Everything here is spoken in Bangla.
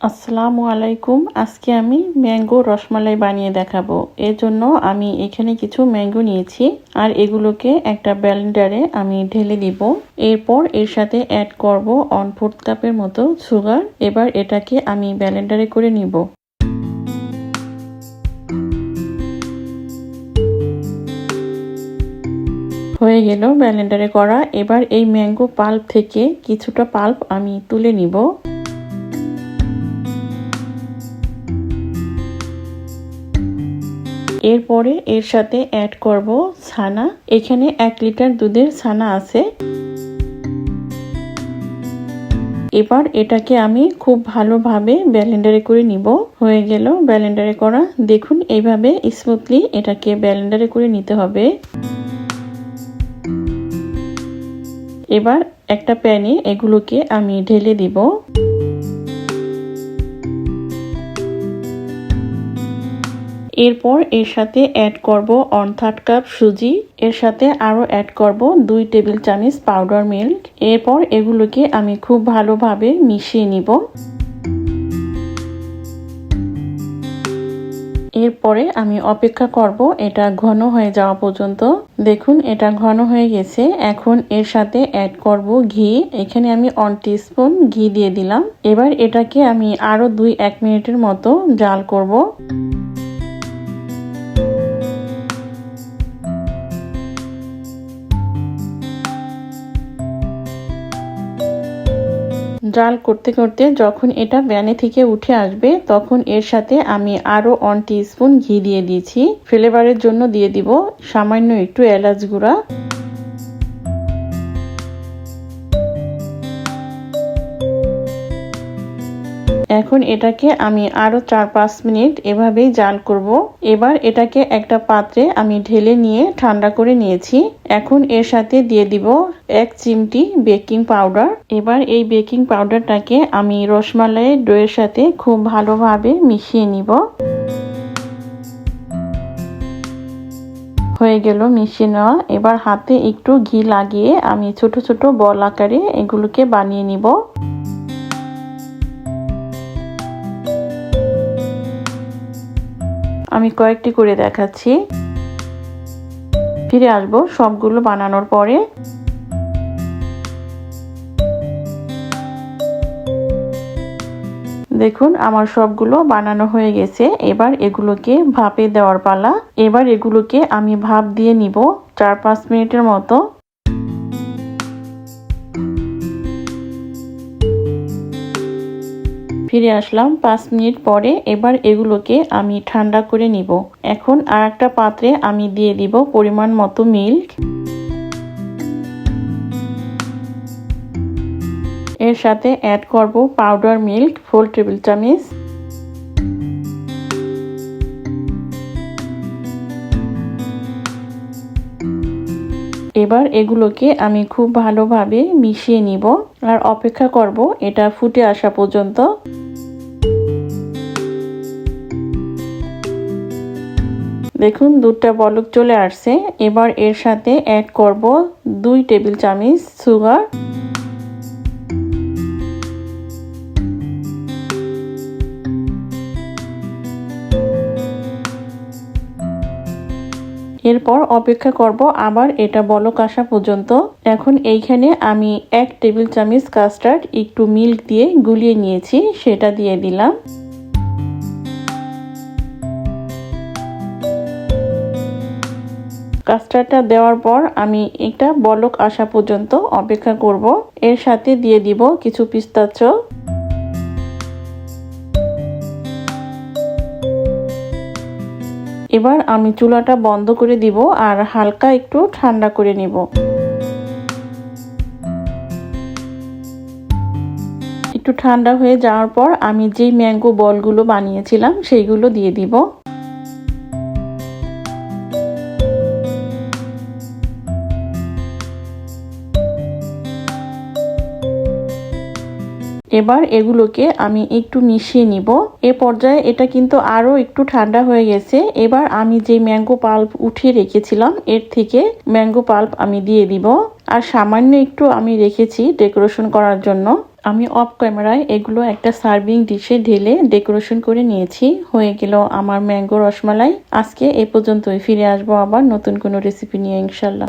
আসসালামু আলাইকুম। আজকে আমি ম্যাঙ্গো রসমালাই বানিয়ে দেখাবো। এর জন্য আমি এখানে কিছু ম্যাঙ্গো নিয়েছি আর এগুলোকে একটা ব্লেন্ডারে আমি ঢেলে দিব। এরপর এর সাথে অ্যাড করব 1/4 কাপের মতো সুগার। এবার এটাকে আমি ব্লেন্ডারে করে নিব। হয়ে গেল ব্লেন্ডারে করা। এবার এই ম্যাঙ্গো পাল্প থেকে কিছুটা পাল্প আমি তুলে নিব। এরপরে এর সাথে অ্যাড করব ছানা। এখানে 1 লিটার দুধের ছানা আছে। এবার এটাকে আমি খুব ভালোভাবে ব্লেন্ডারে করে নিব। হয়ে গেল ব্লেন্ডারে করা। দেখুন এইভাবে স্মুথলি এটাকে ব্লেন্ডারে করে নিতে হবে। এবার একটা প্যানে এগুলোকে আমি ঢেলে দিব। এরপর এর সাথে অ্যাড করব 1/3 কাপ সুজি। এর সাথে আরো অ্যাড করব 2 টেবিল চামচ পাউডার মিল্ক। এরপর এগুলোকে আমি খুব ভালোভাবে মিশিয়ে নিব। এরপরে আমি অপেক্ষা করব এটা ঘন হয়ে যাওয়া পর্যন্ত। দেখুন এটা ঘন হয়ে গেছে। এখন এর সাথে অ্যাড করব ঘি। এখানে আমি 1 টিস্পুন ঘি দিয়ে দিলাম। এবার এটাকে আমি আরো 2-1 মিনিটের মতো জাল করব। জাল করতে করতে যখন এটা প্যানে থেকে উঠে আসবে তখন এর সাথে আমি আরো 1 টিস্পুন ঘি দিয়ে দিয়েছি। ফ্লেভারের জন্য দিয়ে দিব সামান্য একটু এলাচ গুঁড়া। এখন এটাকে আমি আরো 4-5 মিনিট এভাবেই জাল করব। এবার এটাকে একটা পাত্রে আমি ঢেলে নিয়ে ঠান্ডা করে নিয়েছি। এখন এর সাথে দিয়ে দিব 1 চিমটি বেকিং পাউডার। এবার এই বেকিং পাউডারটাকে আমি রসমালাইয়ের ডোয়ের সাথে খুব ভালোভাবে মিশিয়ে নিব। হয়ে গেল মিশিয়ে নেওয়া। এবার হাতে একটু ঘি লাগিয়ে আমি ছোট ছোট বল আকারে এগুলোকে বানিয়ে নিব। আমি কয়েকটি করে দেখাচ্ছি। ফিরে আসব সবগুলো বানানোর পরে। দেখুন আমার সবগুলো বানানো হয়ে গেছে। এবার এগুলোকে ভাপে দেওয়ার পালা। এবার এগুলোকে আমি ভাপ দিয়ে নিব 4-5 মিনিটের মতো। ফিরে আসলাম 5 মিনিট পরে। এবার এগুলোকে আমি ঠান্ডা করে নিব। এখন আরেকটা পাত্রে আমি দিয়ে দিব পরিমাণ মতো মিল্ক। এর সাথে অ্যাড করব পাউডার মিল্ক 4 টেবিল চামচ। এবার এগুলোকে আমি খুব ভালোভাবে মিশিয়ে নিব আর অপেক্ষা করব এটা ফুটে আসা পর্যন্ত। দেখুন দুধটা বলক চলে আসছে। এবার এর সাথে অ্যাড করব 2 টেবিল চামচ সুগার। এরপর অপেক্ষা করব আবার এটা বলক আসা পর্যন্ত। এখন এইখানে আমি 1 টেবিল চামচ কাস্টার্ড একটু মিল্ক দিয়ে গুলিয়ে নিয়েছি, সেটা দিয়ে দিলাম। কাস্টার্ডটা দেওয়ার পর আমি এটা বলক আসা পর্যন্ত অপেক্ষা করব। এর সাথে দিয়ে দিব কিছু পিস্তাচিও। এবার আমি চুলাটা বন্ধ করে দিব আর হালকা একটু ঠান্ডা করে নিব। একটু ঠান্ডা হয়ে যাওয়ার পর আমি যে ম্যাঙ্গো বলগুলো বানিয়েছিলাম সেইগুলো দিয়ে দিব। এবার এগুলোকে আমি একটু মিশিয়ে নিব। এ পর্যায়ে এটা কিন্তু আরো একটু ঠান্ডা হয়ে গেছে। এবার আমি যে ম্যাঙ্গো পাল্প উঠিয়ে রেখেছিলাম এর থেকে ম্যাঙ্গো পাল্প আমি দিয়ে দিব। আর সামান্য একটু আমি রেখেছি ডেকোরেশন করার জন্য। আমি অফ ক্যামেরায় এগুলো একটা সার্ভিং ডিশে ঢেলে ডেকোরেশন করে নিয়েছি। হয়ে গেল আমার ম্যাঙ্গো রসমালাই। আজকে এ পর্যন্তই, ফিরে আসবো আবার নতুন কোনো রেসিপি নিয়ে ইনশাল্লাহ।